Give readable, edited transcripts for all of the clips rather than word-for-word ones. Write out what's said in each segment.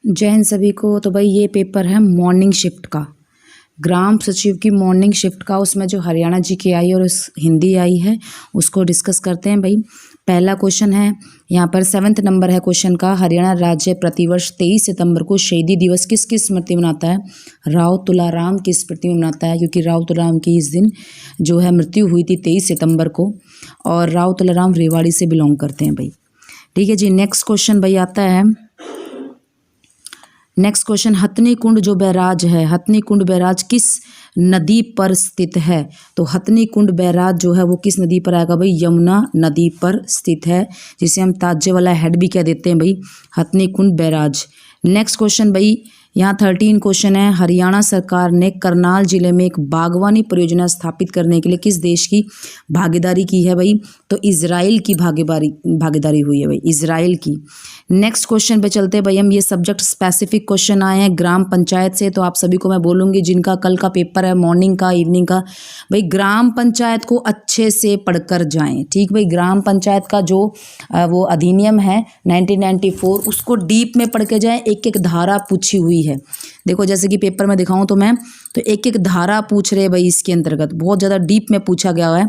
जय हिंद सभी को। तो भाई ये पेपर है मॉर्निंग शिफ्ट का, ग्राम सचिव की मॉर्निंग शिफ्ट का। उसमें जो हरियाणा जी की आई और उस हिंदी आई है उसको डिस्कस करते हैं भाई। पहला क्वेश्चन है यहाँ पर 7th नंबर है क्वेश्चन का। हरियाणा राज्य प्रतिवर्ष 23 सितंबर को शहीदी दिवस किसकी स्मृति में मनाता है? राव तुलाराम की स्मृति में मनाता है, क्योंकि राव तुलाराम की इस दिन जो है मृत्यु हुई थी 23 सितंबर को। और राव तुलाराम रेवाड़ी से बिलोंग करते हैं भाई। ठीक है जी। नेक्स्ट क्वेश्चन भाई आता है, नेक्स्ट क्वेश्चन, हथनी कुंड जो बैराज है, हथनी कुंड बैराज किस नदी पर स्थित है? तो हथनी कुंड बैराज जो है वो किस नदी पर आएगा भाई? यमुना नदी पर स्थित है, जिसे हम ताजे वाला हेड भी कह देते हैं भाई, हथनी कुंड बैराज। नेक्स्ट क्वेश्चन भाई, यहाँ 13 क्वेश्चन है। हरियाणा सरकार ने करनाल जिले में एक बागवानी परियोजना स्थापित करने के लिए किस देश की भागीदारी की है भाई? तो इजराइल की भागीदारी हुई है भाई, इजराइल की। नेक्स्ट क्वेश्चन पे चलते हैं भाई हम। ये सब्जेक्ट स्पेसिफिक क्वेश्चन आए हैं ग्राम पंचायत से, तो आप सभी को मैं बोलूँगी जिनका कल का पेपर है मॉर्निंग का इवनिंग का, भाई ग्राम पंचायत को अच्छे से पढ़कर जाएं। ठीक भाई, ग्राम पंचायत का जो वो अधिनियम है 1994 उसको डीप में पढ़ के जाएं। एक एक धारा पूछी हुई है, देखो जैसे कि पेपर में दिखाऊं तो मैं, तो एक एक धारा पूछ रहे भाई, इसके अंतर्गत बहुत ज़्यादा डीप में पूछा गया है।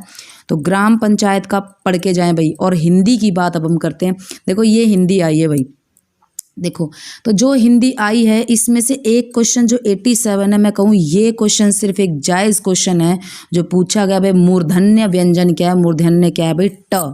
तो ग्राम पंचायत का पढ़ के जाएं भाई। और हिंदी की बात अब हम करते हैं। देखो ये हिंदी आई है भाई, देखो तो जो हिंदी आई है इसमें से एक क्वेश्चन जो 87 है, मैं कहूँ ये क्वेश्चन सिर्फ एक जायज़ क्वेश्चन है जो पूछा गया भाई। मूर्धन्य व्यंजन क्या है? मूर्धन्य क्या है भाई? ट।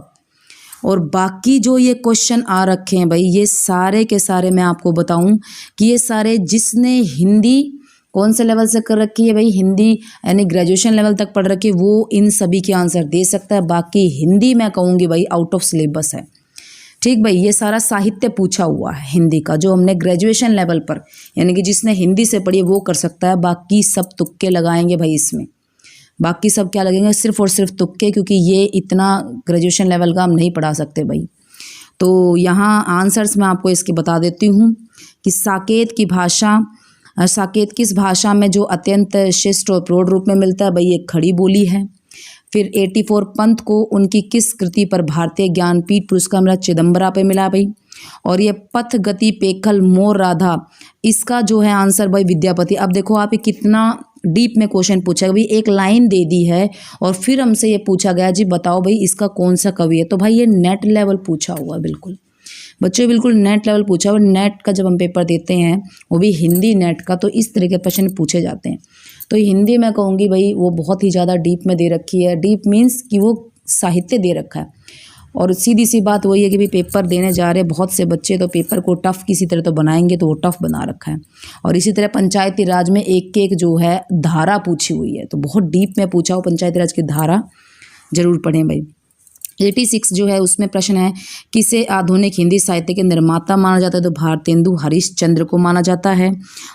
और बाकी जो ये क्वेश्चन आ रखे हैं भाई, ये सारे के सारे मैं आपको बताऊं कि ये सारे जिसने हिंदी कौन से लेवल से कर रखी है भाई, हिंदी यानी ग्रेजुएशन लेवल तक पढ़ रखी है, वो इन सभी के आंसर दे सकता है। बाकी हिंदी मैं कहूँगी भाई आउट ऑफ सिलेबस है। ठीक भाई, ये सारा साहित्य पूछा हुआ है हिंदी का, जो हमने ग्रेजुएशन लेवल पर यानी कि जिसने हिंदी से पढ़ी है वो कर सकता है। बाकी सब तुक्के लगाएंगे भाई इसमें, बाकी सब क्या लगेंगे? सिर्फ और सिर्फ तुक्के, क्योंकि ये इतना ग्रेजुएशन लेवल का हम नहीं पढ़ा सकते भाई। तो यहाँ आंसर्स मैं आपको इसके बता देती हूँ कि साकेत की भाषा, साकेत किस भाषा में जो अत्यंत शिष्ट और प्रौढ़ रूप में मिलता है भाई? ये खड़ी बोली है। फिर 84 पंत को उनकी किस कृति पर भारतीय ज्ञानपीठ पुरस्कार मिला? चिदम्बरा पे मिला भाई। और ये पथ गति पेखल मोर राधा, इसका जो है आंसर भाई विद्यापति। अब देखो आप ये कितना डीप में क्वेश्चन पूछा है भाई, एक लाइन दे दी है और फिर हमसे ये पूछा गया जी बताओ भाई इसका कौन सा कवि है। तो भाई ये नेट लेवल पूछा हुआ है, बिल्कुल बच्चों बिल्कुल नेट लेवल पूछा हुआ। नेट का जब हम पेपर देते हैं वो भी हिंदी नेट का, तो इस तरह के प्रश्न पूछे जाते हैं। तो हिंदी मैं कहूँगी भाई वो बहुत ही ज़्यादा डीप में दे रखी है। डीप मीन्स कि वो साहित्य दे रखा है। और सीधी सी बात वही है कि भाई पेपर देने जा रहे बहुत से बच्चे, तो पेपर को टफ़ किसी तरह तो बनाएंगे, तो वो टफ़ बना रखा है। और इसी तरह पंचायती राज में एक एक जो है धारा पूछी हुई है, तो बहुत डीप में पूछा हो पंचायती राज की धारा, जरूर पढ़ें भाई। 86 जो है उसमें प्रश्न है, किसे आधुनिक हिंदी साहित्य के निर्माता माना जाता है? तो भारतेंदु हरिश्चंद्र को माना जाता है।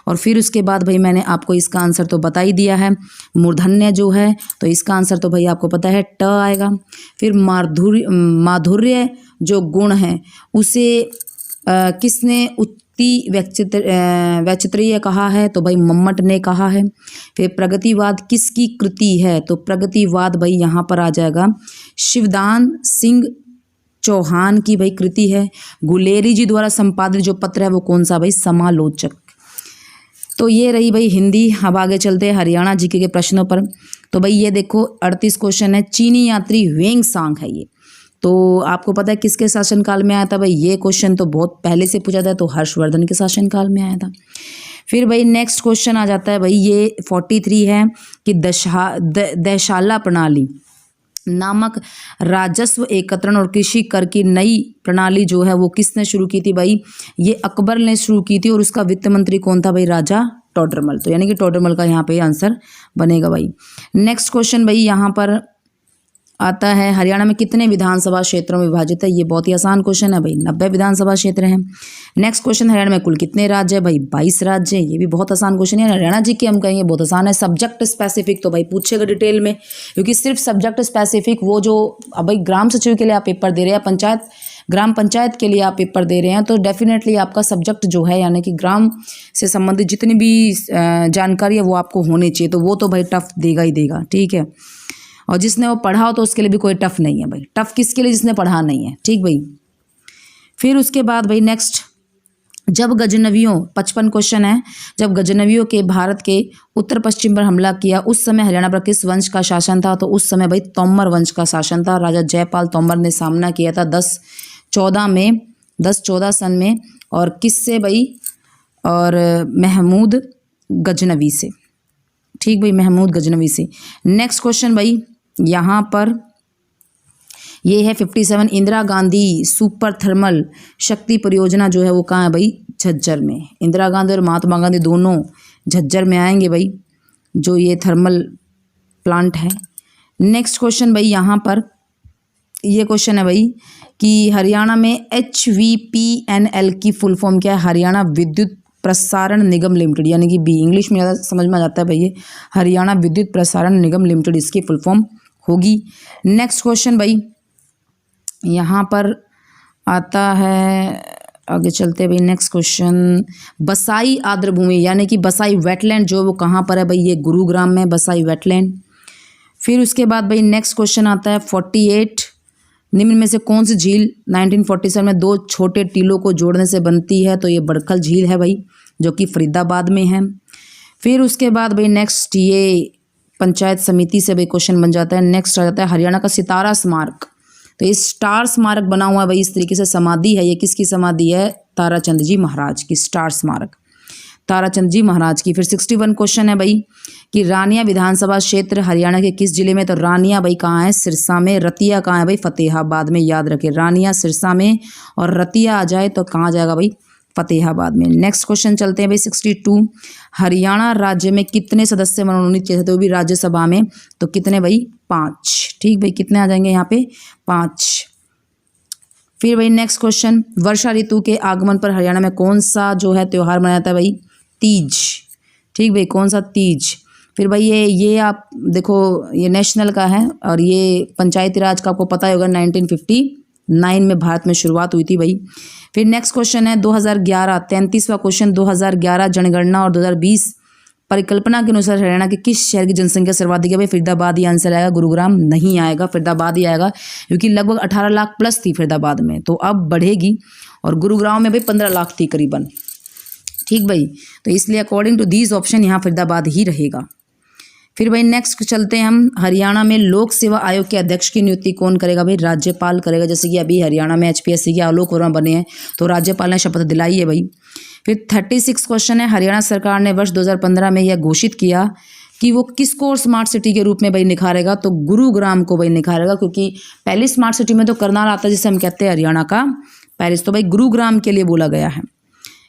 और फिर उसके बाद भाई मैंने आपको इसका आंसर तो बता ही दिया है, मूर्धन्य जो है, तो इसका आंसर तो भाई आपको पता है ट आएगा। फिर माधुर्य जो गुण है उसे किसने वैचित्र्य कहा है? तो भाई मम्मट ने कहा है। फिर प्रगतिवाद किसकी कृति है? तो प्रगतिवाद भाई यहाँ पर आ जाएगा शिवदान सिंह चौहान की भाई कृति है। गुलेरी जी द्वारा संपादित जो पत्र है वो कौन सा भाई? समालोचक। तो ये रही भाई हिंदी। अब आगे चलते हैं हरियाणा जीके के प्रश्नों पर। तो भाई ये देखो 38 क्वेश्चन है। चीनी यात्री ह्वेंग सांग है ये, तो आपको पता है किसके शासनकाल में आया था भाई? ये क्वेश्चन तो बहुत पहले से पूछा था, तो हर्षवर्धन के शासनकाल में आया था। फिर भाई नेक्स्ट क्वेश्चन आ जाता है भाई, ये 43 है कि दशाला प्रणाली नामक राजस्व एकत्रण और कृषि कर की नई प्रणाली जो है वो किसने शुरू की थी भाई? ये अकबर ने शुरू की थी। और उसका वित्त मंत्री कौन था भाई? राजा टोडरमल। तो यानी कि टोडरमल का यहाँ पे आंसर बनेगा भाई। नेक्स्ट क्वेश्चन भाई यहाँ पर आता है, हरियाणा में कितने विधानसभा क्षेत्रों में विभाजित है? ये बहुत ही आसान क्वेश्चन है भाई, 90 विधानसभा क्षेत्र हैं। नेक्स्ट क्वेश्चन, हरियाणा में कुल कितने राज्य है भाई? 22 राज्य है। ये भी बहुत आसान क्वेश्चन है। हरियाणा जी के हम कहेंगे बहुत आसान है। सब्जेक्ट स्पेसिफिक तो भाई पूछेगा डिटेल में, क्योंकि सिर्फ सब्जेक्ट स्पेसिफिक वो जो अब भाई ग्राम सचिव के लिए आप पेपर दे रहे हैं, ग्राम पंचायत के लिए आप पेपर दे रहे हैं, तो डेफिनेटली आपका सब्जेक्ट जो है यानी कि ग्राम से संबंधित जितनी भी जानकारी है वो आपको होनी चाहिए, तो वो तो भाई टफ देगा ही देगा। ठीक है, और जिसने वो पढ़ा हो तो उसके लिए भी कोई टफ नहीं है भाई। टफ किसके लिए? जिसने पढ़ा नहीं है। ठीक भाई। फिर उसके बाद भाई नेक्स्ट जब गजनवियों 55 क्वेश्चन है, जब गजनवियों के भारत के उत्तर पश्चिम पर हमला किया उस समय हरियाणा पर किस वंश का शासन था? तो उस समय भाई तोमर वंश का शासन था। राजा जयपाल तोमर ने सामना किया था 1014 सन में, और किससे भाई? और महमूद गजनवी से। ठीक भाई, महमूद गजनवी से। नेक्स्ट क्वेश्चन भाई यहाँ पर ये है 57, इंदिरा गांधी सुपर थर्मल शक्ति परियोजना जो है वो कहाँ है भाई? झज्जर में। इंदिरा गांधी और महात्मा गांधी दोनों झज्जर में आएंगे भाई, जो ये थर्मल प्लांट है। नेक्स्ट क्वेश्चन भाई यहाँ पर ये क्वेश्चन है भाई कि हरियाणा में HVPNL की फुल फॉर्म क्या है? हरियाणा विद्युत प्रसारण निगम लिमिटेड, यानी कि बी। इंग्लिश में ज़्यादा समझ में आ जाता है भाई, ये हरियाणा विद्युत प्रसारण निगम लिमिटेड इसकी फुल फॉर्म होगी। नेक्स्ट क्वेश्चन भाई यहाँ पर आता है, आगे चलते भाई। नेक्स्ट क्वेश्चन, बसाई आर्द्रभूमि यानी कि बसाई वेटलैंड जो वो कहाँ पर है भाई? ये गुरुग्राम में बसाई वेटलैंड। फिर उसके बाद भाई नेक्स्ट क्वेश्चन आता है 48, निम्न में से कौन सी झील 1947 में 2 छोटे टीलों को जोड़ने से बनती है? तो ये बड़खल झील है भाई, जो कि फरीदाबाद में है। फिर उसके बाद भाई नेक्स्ट ये पंचायत समिति से भाई क्वेश्चन बन जाता है। नेक्स्ट आ जाता है हरियाणा का सितारा स्मारक। तो ये स्टार स्मारक बना हुआ है भाई, इस तरीके से समाधि है। ये किसकी समाधि है? ताराचंद जी महाराज की, स्टार स्मारक ताराचंद जी महाराज की। फिर 61 क्वेश्चन है भाई कि रानिया विधानसभा क्षेत्र हरियाणा के किस जिले में? तो रानिया भाई कहाँ है? सिरसा में। रतिया कहाँ है भाई? फतेहाबाद में। याद रखें, रानिया सिरसा में और रतिया आ जाए तो कहाँ जाएगा भाई? फतेहाबाद में। नेक्स्ट क्वेश्चन चलते हैं भाई 62, हरियाणा राज्य में कितने सदस्य मनोनीत किए थे? तो भी राज्यसभा में। तो कितने भाई? 5। ठीक भाई, कितने आ जाएंगे यहाँ पे? 5। फिर भाई नेक्स्ट क्वेश्चन, वर्षा ऋतु के आगमन पर हरियाणा में कौन सा जो है त्यौहार मनाया जाता है भाई? तीज। ठीक भाई, कौन सा? तीज। फिर भाई ये आप देखो, ये नेशनल का है और ये पंचायती राज का आपको पता ही होगा, 1959 में भारत में शुरुआत हुई थी भाई। फिर नेक्स्ट क्वेश्चन है 2011, 33वां क्वेश्चन, 2011 जनगणना और 2020 परिकल्पना के अनुसार हरियाणा के किस शहर की जनसंख्या सर्वाधिक है भाई? फरीदाबाद ही आंसर आएगा, गुरुग्राम नहीं आएगा, फरीदाबाद ही आएगा, क्योंकि लगभग 18 लाख प्लस थी फरीदाबाद में, तो अब बढ़ेगी। और गुरुग्राम में भाई 15 लाख थी करीबन। ठीक भाई, तो इसलिए अकॉर्डिंग टू दीज ऑप्शन यहाँ फरीदाबाद ही रहेगा। फिर भाई नेक्स्ट चलते हैं हम, हरियाणा में लोक सेवा आयोग के अध्यक्ष की नियुक्ति कौन करेगा भाई? राज्यपाल करेगा। जैसे कि अभी हरियाणा में HPSC के आलोक वर्मा बने हैं, तो राज्यपाल ने शपथ दिलाई है भाई। फिर 36 क्वेश्चन है, हरियाणा सरकार ने वर्ष 2015 में यह घोषित किया कि वो किसको स्मार्ट सिटी के रूप में भाई निखारेगा? तो गुरुग्राम को भाई निखारेगा, क्योंकि पहली स्मार्ट सिटी में तो करनाल आता है, जिसे हम कहते हैं हरियाणा का पेरिस, तो भाई गुरुग्राम के लिए बोला गया है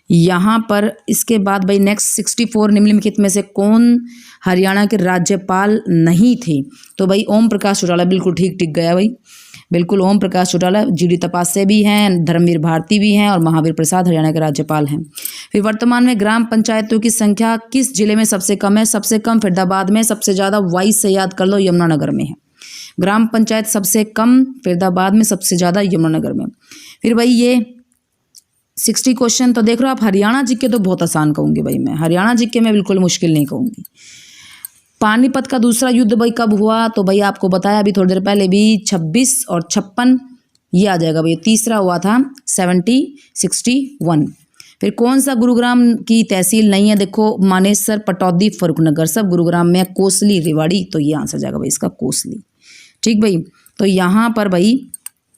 यहाँ पर। इसके बाद भाई नेक्स्ट 64, निम्नलिखित में से कौन हरियाणा के राज्यपाल नहीं थे? तो भाई ओम प्रकाश चौटाला, बिल्कुल ठीक टिक गया भाई, बिल्कुल ओम प्रकाश चौटाला। GD तपासे भी हैं, धर्मवीर भारती भी हैं और महावीर प्रसाद हरियाणा के राज्यपाल हैं। फिर वर्तमान में ग्राम पंचायतों की संख्या किस जिले में सबसे कम है? सबसे कम फरीदाबाद में, सबसे ज़्यादा 22 से याद कर लो यमुनानगर में है। ग्राम पंचायत सबसे कम फरीदाबाद में, सबसे ज़्यादा यमुनानगर में। फिर भाई ये 60 क्वेश्चन तो देख रहे हो आप, हरियाणा जीके तो बहुत आसान कहूँगी भाई मैं, हरियाणा जीके में बिल्कुल मुश्किल नहीं कहूँगी। पानीपत का दूसरा युद्ध भाई कब हुआ? तो भाई आपको बताया अभी थोड़ी देर पहले भी, 26 और 56 ये आ जाएगा भाई। तीसरा हुआ था 61। फिर कौन सा गुरुग्राम की तहसील नहीं है? देखो, मानेसर, पटौदी, फर्रुखनगर सब गुरुग्राम में। कोसली, रेवाड़ी, तो ये आंसर जाएगा भाई इसका कोसली। ठीक भाई, तो यहाँ पर भाई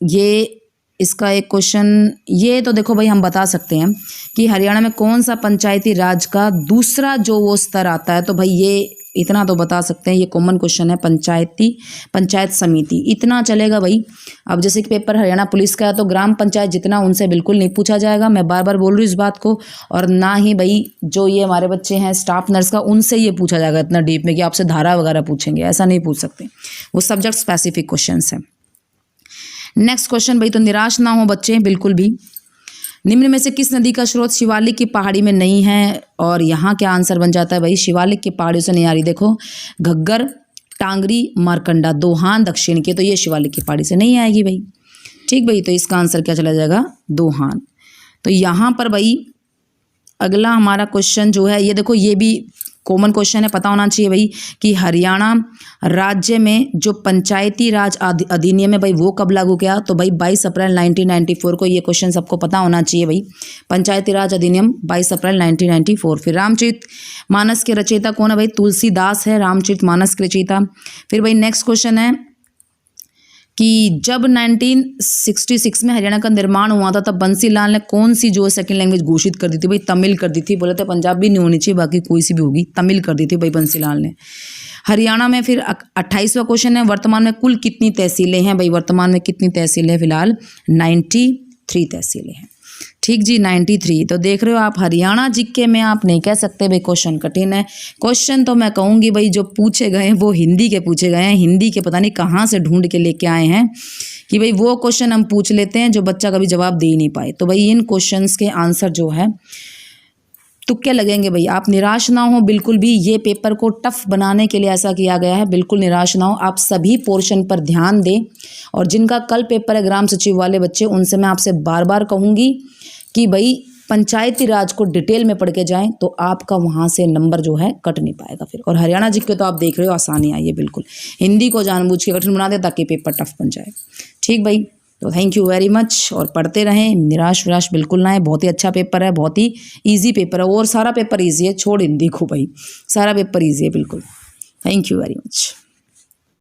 ये इसका एक क्वेश्चन, ये तो देखो भाई हम बता सकते हैं कि हरियाणा में कौन सा पंचायती राज का दूसरा जो वो स्तर आता है? तो भाई ये इतना तो बता सकते हैं, ये कॉमन क्वेश्चन है, पंचायत समिति, इतना चलेगा भाई। अब जैसे कि पेपर हरियाणा पुलिस का है, तो ग्राम पंचायत जितना उनसे बिल्कुल नहीं पूछा जाएगा, मैं बार बार बोल रही हूँ इस बात को। और ना ही भाई जो ये हमारे बच्चे हैं स्टाफ नर्स का, उनसे ये पूछा जाएगा इतना डीप में कि आपसे धारा वगैरह पूछेंगे, ऐसा नहीं पूछ सकते, वो सब्जेक्ट स्पेसिफिक क्वेश्चन है। नेक्स्ट क्वेश्चन भाई, तो निराश ना हो बच्चे बिल्कुल भी। निम्न में से किस नदी का स्रोत शिवालिक की पहाड़ी में नहीं है? और यहाँ क्या आंसर बन जाता है भाई? शिवालिक की पहाड़ियों से नहीं आ रही, देखो घग्गर, टांगरी, मारकंडा, दोहान दक्षिण के, तो ये शिवालिक की पहाड़ी से नहीं आएगी भाई। ठीक भाई, तो इसका आंसर क्या चला जाएगा? दोहान। तो यहाँ पर भाई अगला हमारा क्वेश्चन जो है, ये देखो, ये भी कॉमन क्वेश्चन है, पता होना चाहिए भाई कि हरियाणा राज्य में जो पंचायती राज अधिनियम है भाई वो कब लागू किया, तो भाई 22 अप्रैल 1994 को। ये क्वेश्चन सबको पता होना चाहिए भाई, पंचायती राज अधिनियम 22 अप्रैल 1994। फिर रामचरित मानस के रचयिता कौन है भाई, तुलसीदास है रामचरित मानस के रचयिता। फिर भाई नेक्स्ट क्वेश्चन है कि जब 1966 में हरियाणा का निर्माण हुआ था तब बंसीलाल ने कौन सी जो सेकंड लैंग्वेज घोषित कर दी थी भाई, तमिल कर दी थी। बोले थे पंजाबी नहीं होनी चाहिए, बाकी कोई सी भी होगी, तमिल कर दी थी भाई बंसीलाल ने। हरियाणा में फिर 28वां क्वेश्चन है, वर्तमान में कुल कितनी तहसीलें हैं भाई, वर्तमान में कितनी तहसीलें, फिलहाल 93 तहसीलें हैं। ठीक जी, 93। तो देख रहे हो आप, हरियाणा जीके में आप नहीं कह सकते भाई क्वेश्चन कठिन है। क्वेश्चन तो मैं कहूँगी भाई जो पूछे गए हैं वो हिंदी के पूछे गए हैं, हिंदी के पता नहीं कहाँ से ढूंढ के लेके आए हैं कि भाई वो क्वेश्चन हम पूछ लेते हैं जो बच्चा कभी जवाब दे ही नहीं पाए। तो भाई इन क्वेश्चंस के आंसर जो है तुक्के लगेंगे भाई। आप निराश ना हो बिल्कुल भी, ये पेपर को टफ बनाने के लिए ऐसा किया गया है, बिल्कुल निराश ना हो। आप सभी पोर्शन पर ध्यान दें, और जिनका कल पेपर है ग्राम सचिव वाले बच्चे, उनसे मैं आपसे बार बार कहूँगी कि भाई पंचायती राज को डिटेल में पढ़ के जाएं, तो आपका वहाँ से नंबर जो है कट नहीं पाएगा फिर। और हरियाणा जी के तो आप देख रहे हो आसानी आई है बिल्कुल, हिंदी को जानबूझ के कठिन बना दे ताकि पेपर टफ बन जाए। ठीक भाई, तो थैंक यू वेरी मच, और पढ़ते रहें, निराश विराश बिल्कुल ना है। बहुत ही अच्छा पेपर है, बहुत ही ईजी पेपर है, और सारा पेपर ईजी है, छोड़ हिंदी को भाई, सारा पेपर ईजी है बिल्कुल। Thank you very much.